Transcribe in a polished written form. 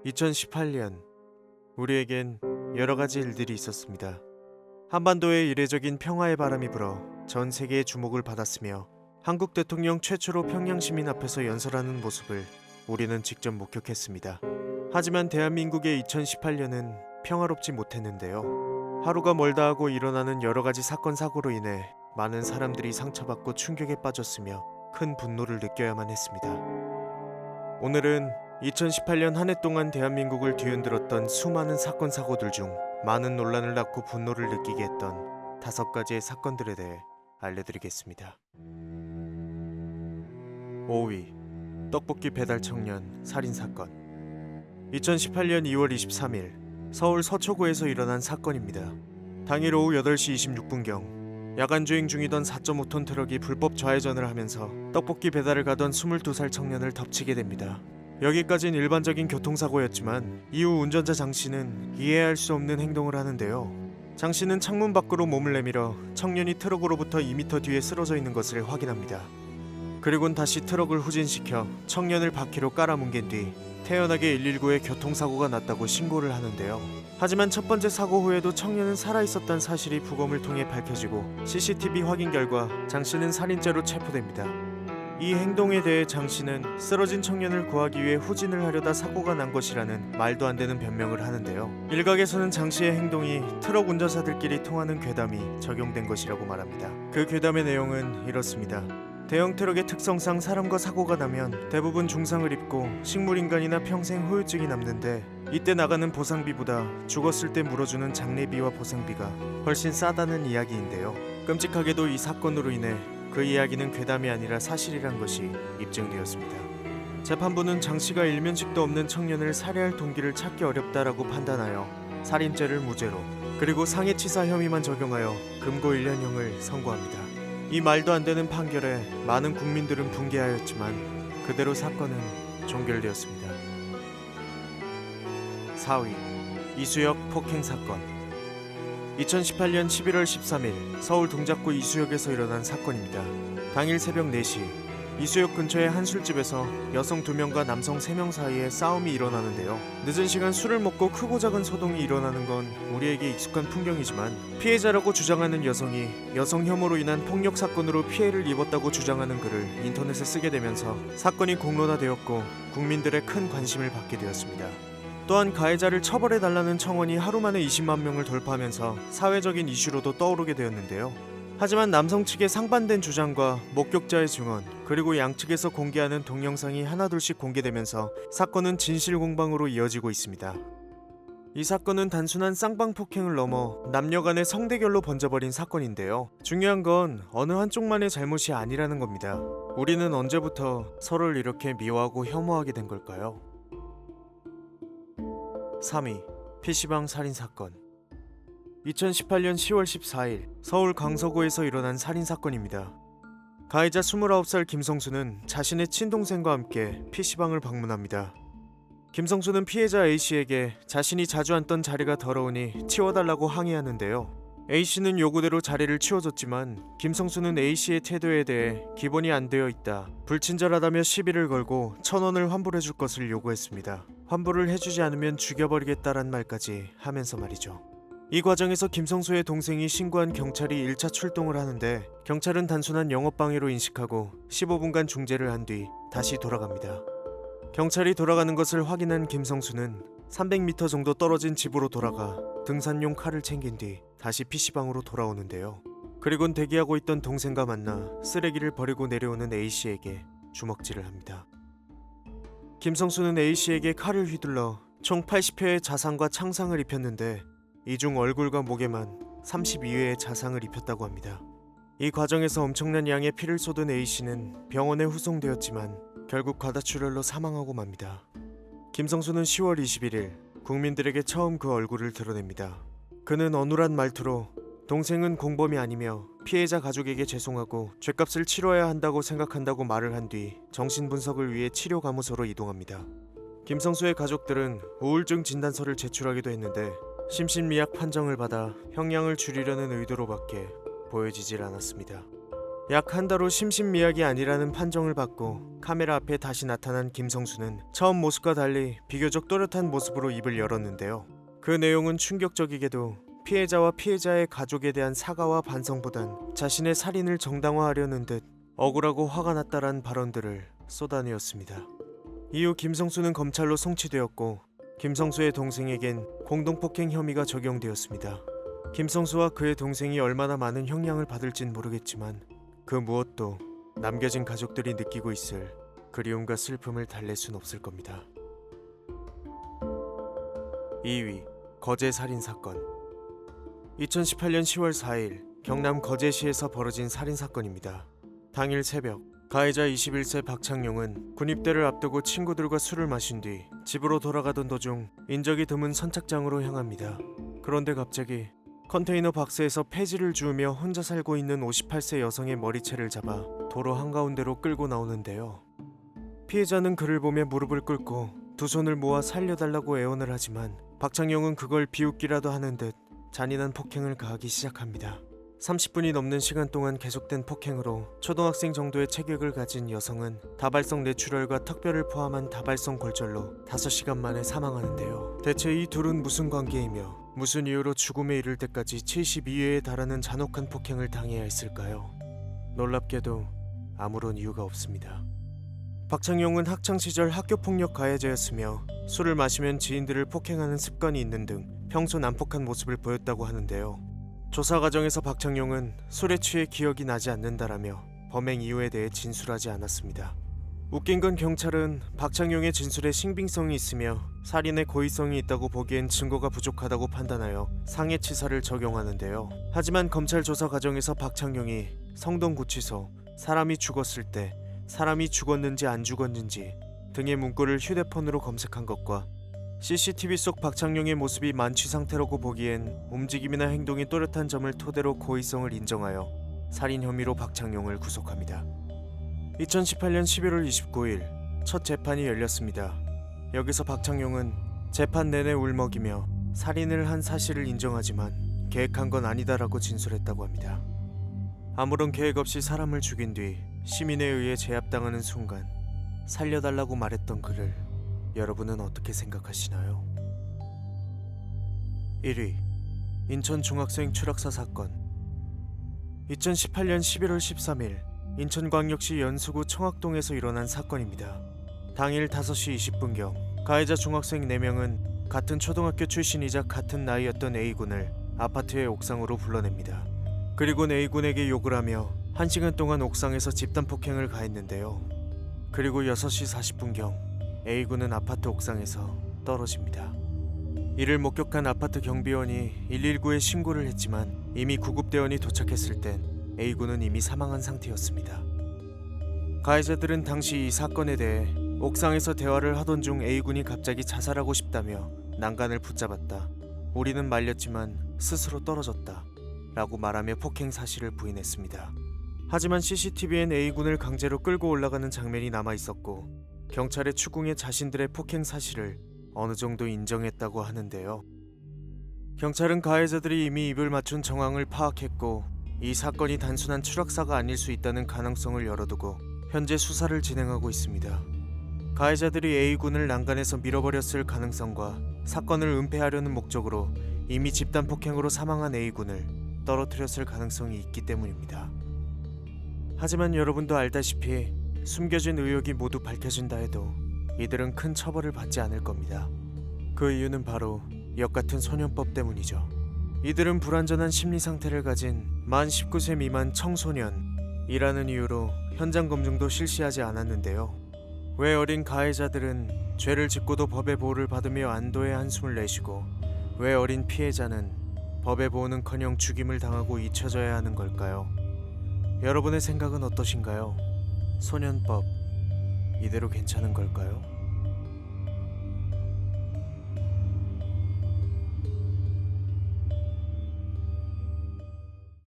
2018년 우리에겐 여러 가지 일들이 있었습니다. 한반도에 이례적인 평화의 바람이 불어 전 세계의 주목을 받았으며 한국 대통령 최초로 평양 시민 앞에서 연설하는 모습을 우리는 직접 목격했습니다. 하지만 대한민국의 2018년은 평화롭지 못했는데요. 하루가 멀다 하고 일어나는 여러 가지 사건 사고로 인해 많은 사람들이 상처받고 충격에 빠졌으며 큰 분노를 느껴야만 했습니다. 오늘은 2018년 한 해 동안 대한민국을 뒤흔들었던 수많은 사건 사고들 중 많은 논란을 낳고 분노를 느끼게 했던 5가지의 사건들에 대해 알려드리겠습니다. 5위 떡볶이 배달 청년 살인사건. 2018년 2월 23일 서울 서초구에서 일어난 사건입니다. 당일 오후 8시 26분경 야간 주행 중이던 4.5톤 트럭이 불법 좌회전을 하면서 떡볶이 배달을 가던 22살 청년을 덮치게 됩니다. 여기까진 일반적인 교통사고였지만 이후 운전자 장 씨는 이해할 수 없는 행동을 하는데요. 장 씨는 창문 밖으로 몸을 내밀어 청년이 트럭으로부터 2m 뒤에 쓰러져 있는 것을 확인합니다. 그리곤 다시 트럭을 후진시켜 청년을 바퀴로 깔아뭉갠 뒤 태연하게 119에 교통사고가 났다고 신고를 하는데요. 하지만 첫 번째 사고 후에도 청년은 살아있었다는 사실이 부검을 통해 밝혀지고 CCTV 확인 결과 장 씨는 살인죄로 체포됩니다. 이 행동에 대해 장 씨는 쓰러진 청년을 구하기 위해 후진을 하려다 사고가 난 것이라는 말도 안 되는 변명을 하는데요. 일각에서는 장 씨의 행동이 트럭 운전사들끼리 통하는 괴담이 적용된 것이라고 말합니다. 그 괴담의 내용은 이렇습니다. 대형 트럭의 특성상 사람과 사고가 나면 대부분 중상을 입고 식물인간이나 평생 후유증이 남는데 이때 나가는 보상비보다 죽었을 때 물어주는 장례비와 보상비가 훨씬 싸다는 이야기인데요. 끔찍하게도 이 사건으로 인해 그 이야기는 괴담이 아니라 사실이란 것이 입증되었습니다. 재판부는 장 씨가 일면식도 없는 청년을 살해할 동기를 찾기 어렵다라고 판단하여 살인죄를 무죄로 그리고 상해치사 혐의만 적용하여 금고 1년형을 선고합니다. 이 말도 안 되는 판결에 많은 국민들은 붕괴하였지만 그대로 사건은 종결되었습니다. 4위 이수역 폭행 사건. 2018년 11월 13일 서울 동작구 이수역에서 일어난 사건입니다. 당일 새벽 4시 이수역 근처의 한 술집에서 여성 2명과 남성 3명 사이에 싸움이 일어나는데요. 늦은 시간 술을 먹고 크고 작은 소동이 일어나는 건 우리에게 익숙한 풍경이지만 피해자라고 주장하는 여성이 여성 혐오로 인한 폭력 사건으로 피해를 입었다고 주장하는 글을 인터넷에 쓰게 되면서 사건이 공론화되었고 국민들의 큰 관심을 받게 되었습니다. 또한 가해자를 처벌해달라는 청원이 하루 만에 20만 명을 돌파하면서 사회적인 이슈로도 떠오르게 되었는데요. 하지만 남성 측의 상반된 주장과 목격자의 증언 그리고 양측에서 공개하는 동영상이 하나둘씩 공개되면서 사건은 진실 공방으로 이어지고 있습니다. 이 사건은 단순한 쌍방 폭행을 넘어 남녀 간의 성대결로 번져버린 사건인데요. 중요한 건 어느 한쪽만의 잘못이 아니라는 겁니다. 우리는 언제부터 서로를 이렇게 미워하고 혐오하게 된 걸까요? 3위 PC방 살인사건. 2018년 10월 14일 서울 강서구에서 일어난 살인사건입니다. 가해자 29살 김성수는 자신의 친동생과 함께 PC방을 방문합니다. 김성수는 피해자 A씨에게 자신이 자주 앉던 자리가 더러우니 치워달라고 항의하는데요. A씨는 요구대로 자리를 치워줬지만 김성수는 A씨의 태도에 대해 기본이 안 되어 있다, 불친절하다며 시비를 걸고 1,000원을 환불해줄 것을 요구했습니다. 환불을 해주지 않으면 죽여버리겠다란 말까지 하면서 말이죠. 이 과정에서 김성수의 동생이 신고한 경찰이 1차 출동을 하는데 경찰은 단순한 영업방해로 인식하고 15분간 중재를 한 뒤 다시 돌아갑니다. 경찰이 돌아가는 것을 확인한 김성수는 300m 정도 떨어진 집으로 돌아가 등산용 칼을 챙긴 뒤 다시 PC방으로 돌아오는데요. 그리곤 대기하고 있던 동생과 만나 쓰레기를 버리고 내려오는 A씨에게 주먹질을 합니다. 김성수는 A씨에게 칼을 휘둘러 총 80회의 자상과 창상을 입혔는데 이 중 얼굴과 목에만 32회의 자상을 입혔다고 합니다. 이 과정에서 엄청난 양의 피를 쏟은 A씨는 병원에 후송되었지만 결국 과다출혈로 사망하고 맙니다. 김성수는 10월 21일 국민들에게 처음 그 얼굴을 드러냅니다. 그는 어눌한 말투로 동생은 공범이 아니며 피해자 가족에게 죄송하고 죗값을 치러야 한다고 생각한다고 말을 한 뒤 정신분석을 위해 치료감호소로 이동합니다. 김성수의 가족들은 우울증 진단서를 제출하기도 했는데 심신미약 판정을 받아 형량을 줄이려는 의도로밖에 보여지질 않았습니다. 약 한 달 후 심신미약이 아니라는 판정을 받고 카메라 앞에 다시 나타난 김성수는 처음 모습과 달리 비교적 또렷한 모습으로 입을 열었는데요. 그 내용은 충격적이게도 피해자와 피해자의 가족에 대한 사과와 반성보단 자신의 살인을 정당화하려는 듯 억울하고 화가 났다란 발언들을 쏟아내었습니다. 이후 김성수는 검찰로 송치되었고 김성수의 동생에겐 공동폭행 혐의가 적용되었습니다. 김성수와 그의 동생이 얼마나 많은 형량을 받을진 모르겠지만 그 무엇도 남겨진 가족들이 느끼고 있을 그리움과 슬픔을 달랠 순 없을 겁니다. 2위 거제 살인사건. 2018년 10월 4일 경남 거제시에서 벌어진 살인사건입니다. 당일 새벽 가해자 21세 박창용은 군입대를 앞두고 친구들과 술을 마신 뒤 집으로 돌아가던 도중 인적이 드문 선착장으로 향합니다. 그런데 갑자기 컨테이너 박스에서 폐지를 주우며 혼자 살고 있는 58세 여성의 머리채를 잡아 도로 한가운데로 끌고 나오는데요. 피해자는 그를 보며 무릎을 꿇고 두 손을 모아 살려달라고 애원을 하지만 박창용은 그걸 비웃기라도 하는 듯 잔인한 폭행을 가하기 시작합니다. 30분이 넘는 시간 동안 계속된 폭행으로 초등학생 정도의 체격을 가진 여성은 다발성 뇌출혈과 턱뼈를 포함한 다발성 골절로 5시간 만에 사망하는데요. 대체 이 둘은 무슨 관계이며 무슨 이유로 죽음에 이를 때까지 72회에 달하는 잔혹한 폭행을 당해야 했을까요? 놀랍게도 아무런 이유가 없습니다. 박창용은 학창시절 학교폭력 가해자였으며 술을 마시면 지인들을 폭행하는 습관이 있는 등 평소 난폭한 모습을 보였다고 하는데요. 조사 과정에서 박창용은 술에 취해 기억이 나지 않는다라며 범행 이유에 대해 진술하지 않았습니다. 웃긴 건 경찰은 박창용의 진술에 신빙성이 있으며 살인의 고의성이 있다고 보기엔 증거가 부족하다고 판단하여 상해치사를 적용하는데요. 하지만 검찰 조사 과정에서 박창용이 성동구치소, 사람이 죽었을 때 사람이 죽었는지 안 죽었는지 등의 문구를 휴대폰으로 검색한 것과 CCTV 속 박창용의 모습이 만취 상태라고 보기엔 움직임이나 행동이 또렷한 점을 토대로 고의성을 인정하여 살인 혐의로 박창용을 구속합니다. 2018년 11월 29일 첫 재판이 열렸습니다. 여기서 박창용은 재판 내내 울먹이며 살인을 한 사실을 인정하지만 계획한 건 아니다라고 진술했다고 합니다. 아무런 계획 없이 사람을 죽인 뒤 시민에 의해 제압당하는 순간 살려달라고 말했던 그를 여러분은 어떻게 생각하시나요? 1위 인천 중학생 추락사 사건. 2018년 11월 13일 인천광역시 연수구 청학동에서 일어난 사건입니다. 당일 5시 20분경 가해자 중학생 4명은 같은 초등학교 출신이자 같은 나이였던 A군을 아파트의 옥상으로 불러냅니다. 그리고 A군에게 욕을 하며 1시간 동안 옥상에서 집단 폭행을 가했는데요. 그리고 6시 40분경 A군은 아파트 옥상에서 떨어집니다. 이를 목격한 아파트 경비원이 119에 신고를 했지만 이미 구급대원이 도착했을 땐 A군은 이미 사망한 상태였습니다. 가해자들은 당시 이 사건에 대해 옥상에서 대화를 하던 중 A군이 갑자기 자살하고 싶다며 난간을 붙잡았다. 우리는 말렸지만 스스로 떨어졌다 라고 말하며 폭행 사실을 부인했습니다. 하지만 CCTV엔 A군을 강제로 끌고 올라가는 장면이 남아있었고 경찰의 추궁에 자신들의 폭행 사실을 어느 정도 인정했다고 하는데요. 경찰은 가해자들이 이미 입을 맞춘 정황을 파악했고 이 사건이 단순한 추락사가 아닐 수 있다는 가능성을 열어두고 현재 수사를 진행하고 있습니다. 가해자들이 A군을 난간에서 밀어버렸을 가능성과 사건을 은폐하려는 목적으로 이미 집단 폭행으로 사망한 A군을 떨어뜨렸을 가능성이 있기 때문입니다. 하지만 여러분도 알다시피 숨겨진 의혹이 모두 밝혀진다 해도 이들은 큰 처벌을 받지 않을 겁니다. 그 이유는 바로 역같은 소년법 때문이죠. 이들은 불완전한 심리 상태를 가진 만 19세 미만 청소년이라는 이유로 현장 검증도 실시하지 않았는데요. 왜 어린 가해자들은 죄를 짓고도 법의 보호를 받으며 안도의 한숨을 내쉬고 왜 어린 피해자는 법의 보호는커녕 죽임을 당하고 잊혀져야 하는 걸까요? 여러분의 생각은 어떠신가요? 소년법 이대로 괜찮은 걸까요?